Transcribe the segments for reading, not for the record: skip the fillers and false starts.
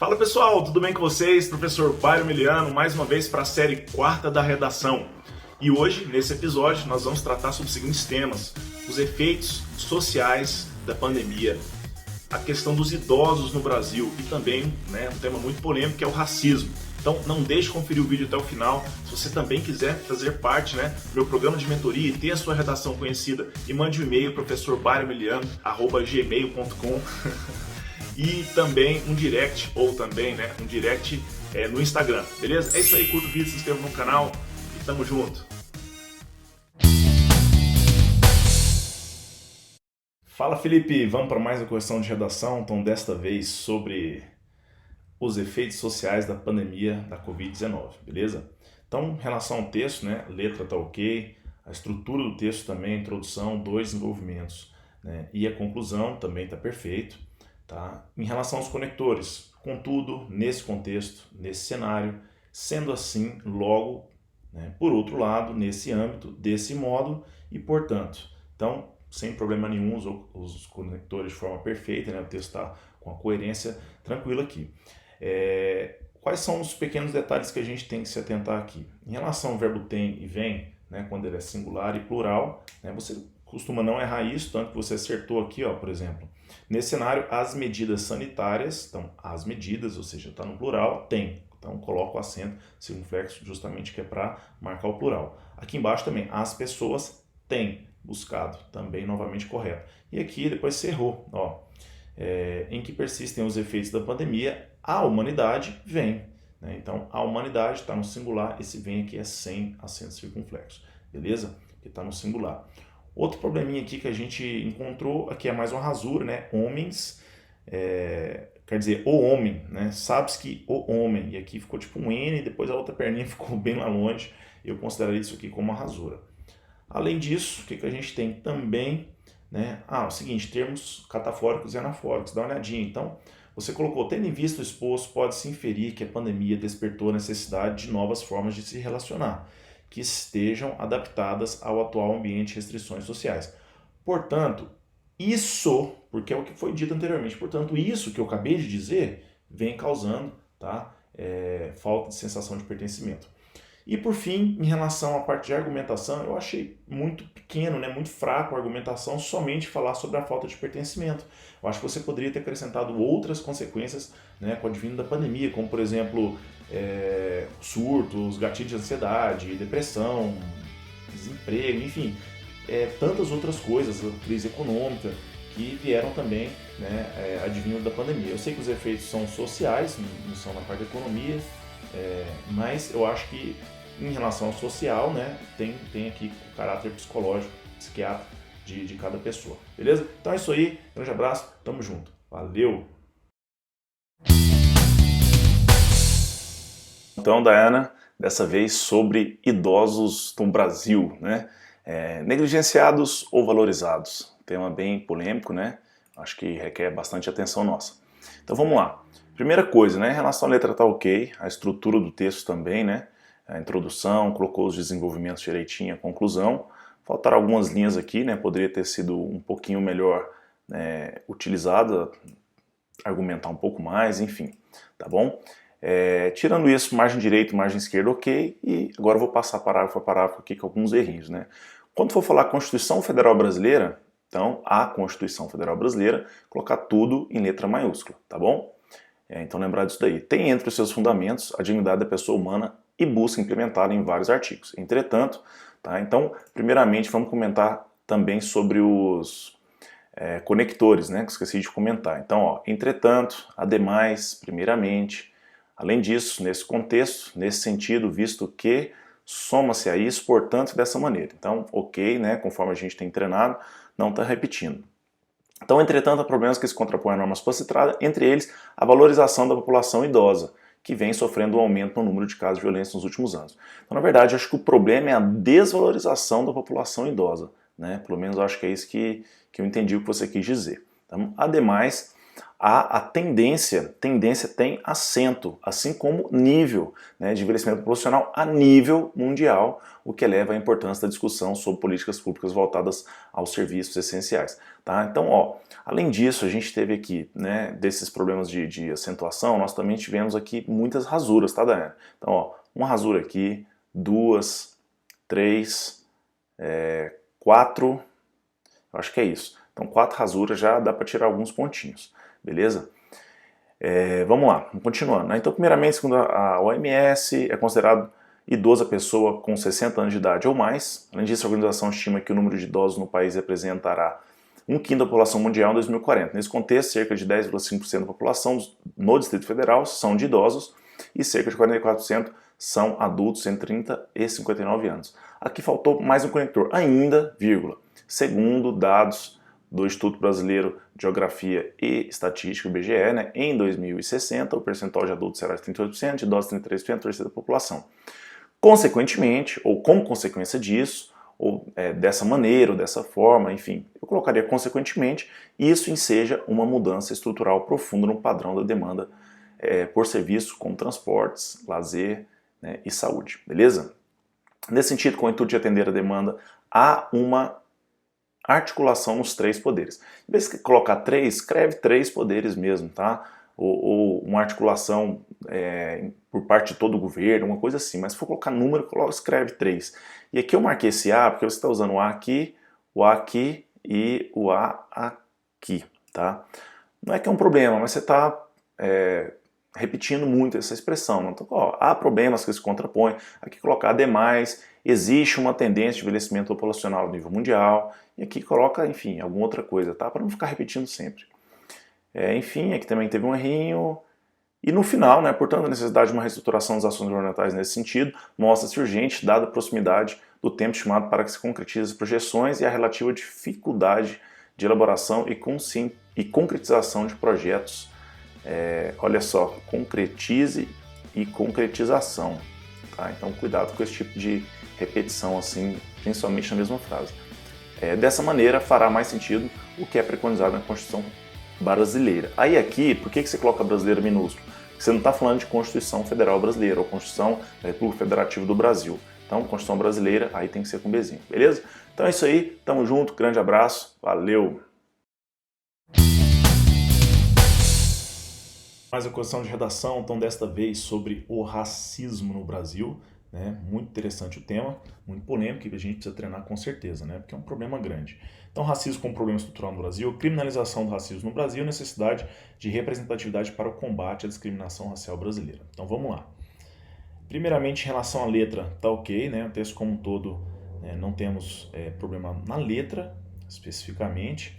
Fala pessoal, tudo bem com vocês? Professor Byron Miliano, mais uma vez para a série quarta da redação. E hoje, nesse episódio, nós vamos tratar sobre os seguintes temas: os efeitos sociais da pandemia, a questão dos idosos no Brasil e também um tema muito polêmico que é o racismo. Então não deixe de conferir o vídeo até o final. Se você também quiser fazer parte do meu programa de mentoria e ter a sua redação conhecida, e mande um e-mail professorbyronmiliano@gmail.com e também um direct no Instagram, beleza? É isso aí, curta o vídeo, se inscreva no canal e tamo junto! Fala Felipe, vamos para mais uma questão de redação, então desta vez sobre os efeitos sociais da pandemia da Covid-19, beleza? Então, em relação ao texto, letra tá ok, a estrutura do texto também, a introdução, 2 desenvolvimentos, e a conclusão também tá perfeito, tá? Em relação aos conectores, contudo, nesse contexto, nesse cenário, sendo assim, logo, por outro lado, nesse âmbito, desse modo e portanto. Então, sem problema nenhum, os conectores de forma perfeita, o texto está com a coerência tranquila aqui. Quais são os pequenos detalhes que a gente tem que se atentar aqui? Em relação ao verbo tem e vem, quando ele é singular e plural, você costuma não errar isso, tanto que você acertou aqui, por exemplo. Nesse cenário, as medidas sanitárias, então as medidas, ou seja, está no plural, tem. Então coloca o acento circunflexo justamente que é para marcar o plural. Aqui embaixo também, as pessoas têm buscado, também novamente correto. E aqui depois você errou, em que persistem os efeitos da pandemia, a humanidade vem. Então a humanidade está no singular, esse vem aqui é sem acento circunflexo, beleza? Que está no singular. Outro probleminha aqui que a gente encontrou, aqui é mais uma rasura, homens, quer dizer, o homem, sabe-se que o homem, e aqui ficou tipo um N, depois a outra perninha ficou bem lá longe, eu consideraria isso aqui como uma rasura. Além disso, o que a gente tem também, o seguinte, termos catafóricos e anafóricos, dá uma olhadinha. Então, você colocou, tendo em vista o exposto, pode-se inferir que a pandemia despertou a necessidade de novas formas de se relacionar, que estejam adaptadas ao atual ambiente de restrições sociais. Portanto, isso, porque é o que foi dito anteriormente, portanto, isso que eu acabei de dizer vem causando falta de sensação de pertencimento. E por fim, em relação à parte de argumentação, eu achei muito pequeno, muito fraco a argumentação somente falar sobre a falta de pertencimento. Eu acho que você poderia ter acrescentado outras consequências com o advindo da pandemia, como por exemplo, surtos, gatilhos de ansiedade, depressão, desemprego, enfim, tantas outras coisas, a crise econômica, que vieram também advindo da pandemia. Eu sei que os efeitos são sociais, não são na parte da economia, mas eu acho que em relação ao social, tem aqui o caráter psicológico, psiquiátrico de cada pessoa, beleza? Então é isso aí, grande abraço, tamo junto, valeu! Então, Diana, dessa vez sobre idosos no Brasil, negligenciados ou valorizados, tema bem polêmico, acho que requer bastante atenção nossa. Então vamos lá. Primeira coisa, em relação à letra tá ok, a estrutura do texto também, a introdução, colocou os desenvolvimentos direitinho, a conclusão. Faltaram algumas linhas aqui, poderia ter sido um pouquinho melhor utilizada, argumentar um pouco mais, enfim, tá bom? Tirando isso, margem direita, margem esquerda ok, e agora eu vou passar parágrafo a parágrafo aqui com alguns errinhos, Quando for falar Constituição Federal Brasileira, então a Constituição Federal Brasileira, colocar tudo em letra maiúscula, tá bom? Então lembrar disso daí. Tem entre os seus fundamentos a dignidade da pessoa humana e busca implementá-la em vários artigos. Entretanto, então primeiramente vamos comentar também sobre os conectores, que esqueci de comentar. Então, entretanto, ademais, primeiramente, além disso, nesse contexto, nesse sentido, visto que, soma-se a isso, portanto, dessa maneira. Então, ok, conforme a gente tem treinado, não está repetindo. Então, entretanto, há problemas que se contrapõem à norma supracitada, entre eles a valorização da população idosa, que vem sofrendo um aumento no número de casos de violência nos últimos anos. Então, na verdade, acho que o problema é a desvalorização da população idosa, Pelo menos eu acho que é isso que eu entendi o que você quis dizer. Então, ademais, a tendência tem acento, assim como nível, né, de envelhecimento populacional a nível mundial, o que eleva a importância da discussão sobre políticas públicas voltadas aos serviços essenciais. Tá? Então, ó, além disso, a gente teve aqui, né, desses problemas de acentuação, nós também tivemos aqui muitas rasuras, tá, Daniel? Então, ó, uma rasura aqui, 2, 3, 4, eu acho que é isso. Então 4 rasuras já dá para tirar alguns pontinhos, beleza? Vamos lá, vamos continuando. Né? Então, primeiramente, segundo a OMS, é considerado idosa a pessoa com 60 anos de idade ou mais. Além disso, a organização estima que o número de idosos no país representará 1/5 da população mundial em 2040. Nesse contexto, cerca de 10,5% da população no Distrito Federal são de idosos e cerca de 44% são adultos entre 30 e 59 anos. Aqui faltou mais um conector, ainda, vírgula, segundo dados do Instituto Brasileiro de Geografia e Estatística, o IBGE, né, em 2060 o percentual de adultos será de 38%, de idosos 33%, terceira da população. Consequentemente, ou como consequência disso, ou dessa maneira, ou dessa forma, enfim, eu colocaria consequentemente, isso enseja uma mudança estrutural profunda no padrão da demanda por serviços como transportes, lazer, né, e saúde, beleza? Nesse sentido, com o intuito de atender a demanda, há uma articulação nos 3 poderes. Em vez de colocar 3, escreve 3 poderes mesmo, tá? Ou uma articulação por parte de todo o governo, uma coisa assim. Mas se for colocar número, escreve 3. E aqui eu marquei esse A porque você está usando o A aqui e o A aqui, tá? Não é que é um problema, mas você está repetindo muito essa expressão. Então, ó, há problemas que se contrapõem. Aqui colocar ademais, existe uma tendência de envelhecimento populacional a nível mundial. E aqui coloca, enfim, alguma outra coisa, tá? Para não ficar repetindo sempre. Enfim, aqui também teve um errinho. E no final, né, portanto, a necessidade de uma reestruturação das ações governamentais nesse sentido mostra-se urgente, dada a proximidade do tempo estimado para que se concretizem as projeções e a relativa dificuldade de elaboração e concretização de projetos. Olha só, concretize e concretização. Tá? Então, cuidado com esse tipo de repetição, assim, principalmente na mesma frase. Dessa maneira, fará mais sentido o que é preconizado na Constituição brasileira. Aí aqui, por que você coloca brasileira minúsculo? Porque você não está falando de Constituição Federal Brasileira ou Constituição da República Federativa do Brasil. Então, Constituição Brasileira, aí tem que ser com Bzinho, beleza? Então é isso aí, tamo junto, grande abraço, valeu! Mais a questão de redação, então desta vez sobre o racismo no Brasil, né? Muito interessante o tema, muito polêmico e a gente precisa treinar com certeza, né? Porque é um problema grande. Então, racismo como problema estrutural no Brasil, criminalização do racismo no Brasil, necessidade de representatividade para o combate à discriminação racial brasileira. Então, vamos lá. Primeiramente, em relação à letra, tá ok, né? O texto como um todo, não temos problema na letra, especificamente.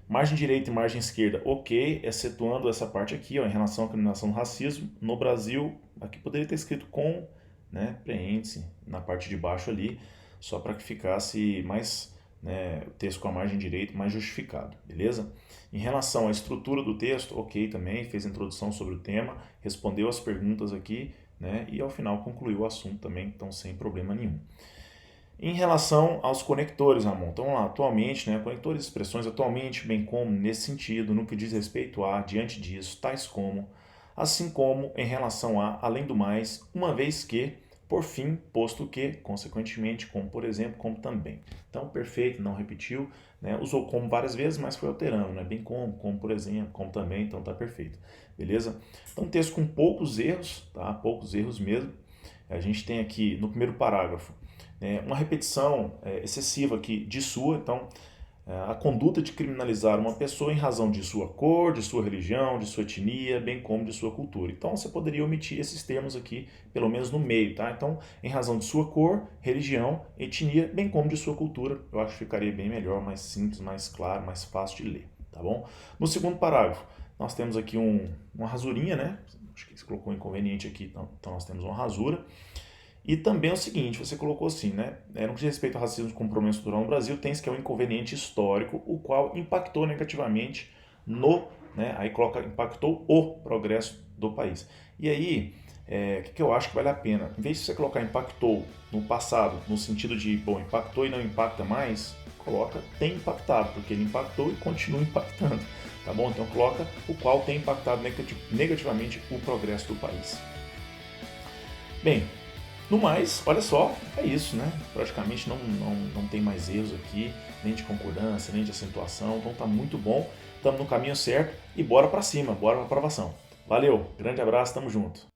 Margem direita e margem esquerda, ok, excetuando essa parte aqui, ó, em relação à criminalização do racismo. No Brasil, aqui poderia ter escrito com, né, preenche na parte de baixo ali, só para que ficasse mais, né, o texto com a margem direita mais justificado, beleza? Em relação à estrutura do texto, ok também, fez a introdução sobre o tema, respondeu as perguntas aqui, né, e ao final concluiu o assunto também, então sem problema nenhum. Em relação aos conectores, Ramon, então lá, atualmente, né, conectores e expressões atualmente, bem como nesse sentido, no que diz respeito a, diante disso, tais como, assim como em relação a, além do mais, uma vez que, por fim, posto que, consequentemente, como por exemplo, como também. Então, perfeito, não repetiu, né, usou como várias vezes, mas foi alterando, né, bem como por exemplo, como também, então tá perfeito, beleza? Então, texto com poucos erros, tá, poucos erros mesmo. A gente tem aqui no primeiro parágrafo uma repetição excessiva aqui de sua, então a conduta de criminalizar uma pessoa em razão de sua cor, de sua religião, de sua etnia, bem como de sua cultura. Então você poderia omitir esses termos aqui, pelo menos no meio, tá? Então, em razão de sua cor, religião, etnia, bem como de sua cultura, eu acho que ficaria bem melhor, mais simples, mais claro, mais fácil de ler, tá bom? No segundo parágrafo, nós temos aqui uma rasurinha, né? Acho que você colocou inconveniente aqui, então nós temos uma rasura. E também é o seguinte, você colocou assim, né? No que diz respeito ao racismo como problema estrutural no Brasil, tem-se que é um inconveniente histórico, o qual impactou negativamente aí coloca, impactou o progresso do país. E aí, o que eu acho que vale a pena? Em vez de você colocar impactou no passado, no sentido de, bom, impactou e não impacta mais, coloca tem impactado, porque ele impactou e continua impactando, tá bom? Então coloca o qual tem impactado negativamente o progresso do país. Bem, no mais, olha só, é isso, né? Praticamente não tem mais erros aqui, nem de concordância, nem de acentuação, então tá muito bom, estamos no caminho certo e bora para cima, bora para aprovação. Valeu, grande abraço, tamo junto.